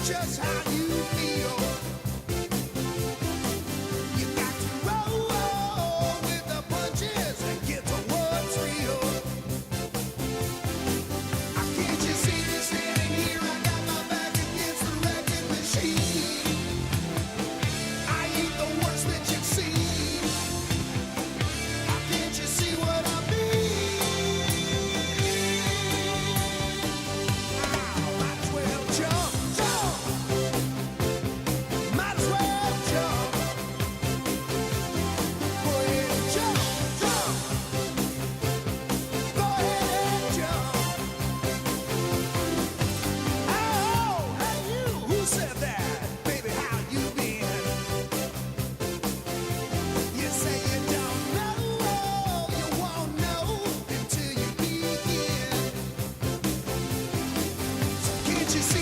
just how you feel. You got to roll with the punches and get to what's real. Can't you see me standing here? I got my back against the wrecking machine. I ain't the worst that you've seen. Can't you see what I mean? Might as well jump, jump. Might as well jump. Go ahead and jump, jump. Go ahead and jump. Oh, hey you, who said that? Baby, how you been? You say you don't know, you won't know until you begin. So can't you see